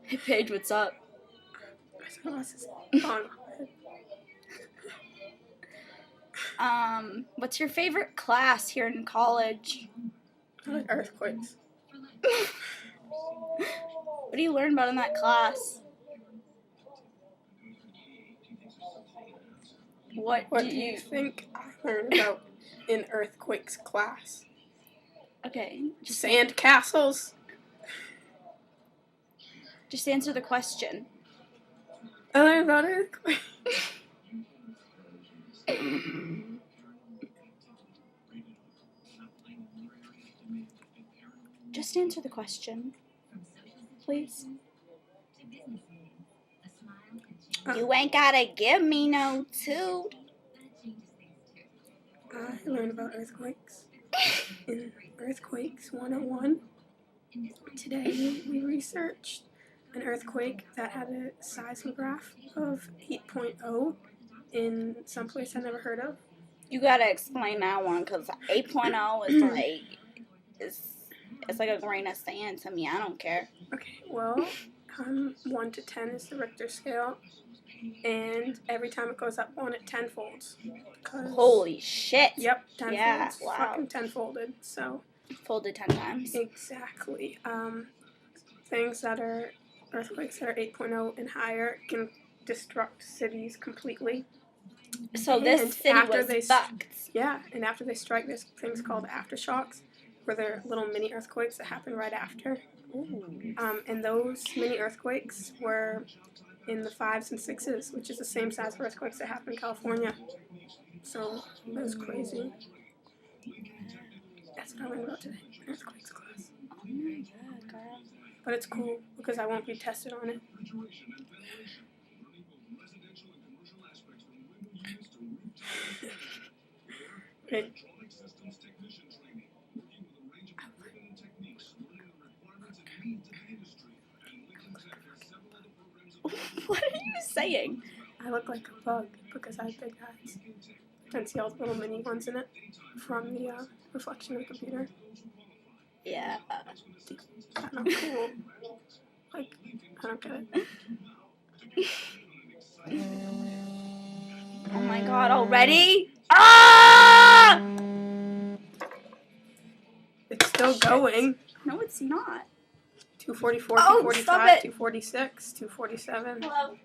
Hey Paige, what's up? What's your favorite class here in college? I like earthquakes. What do you learn about in that class? What do you think I learned about in earthquakes class? Okay. Sand castles. Just answer the question. I learned about earthquakes. Just answer the question, please. You ain't gotta give me no toot. I learned about earthquakes in Earthquakes 101. Today we researched an earthquake that had a seismograph of 8.0 in some place I never heard of. You gotta explain that one, because 8.0 is like, it's like a grain of sand to me. I don't care. Okay, well, 1 to 10 is the Richter scale, and every time it goes up 1, it tenfolds. Holy shit. Yep, tenfolds. Yeah, wow. Fucking tenfolded, so. Folded 10 times. Exactly. Things that are earthquakes that are 8.0 and higher can destruct cities completely. So and this city was fucked. Yeah, and after they strike, there's things called aftershocks, where they're little mini earthquakes that happen right after. And those mini earthquakes were in the 5s and 6s, which is the same size of earthquakes that happen in California. So it was crazy. That's what I learned about today, earthquakes class. Oh my god, girl. But it's cool because I won't be tested on it. Right. What are you saying? I look like a bug because I have big eyes. You can see all the little mini ones in it from the reflection of the computer. Yeah. Kind of cool. Like, I don't get it. Oh my god, already? Ah! It's still going. No, it's not. 244, Oh, 245, 246, 247. Hello.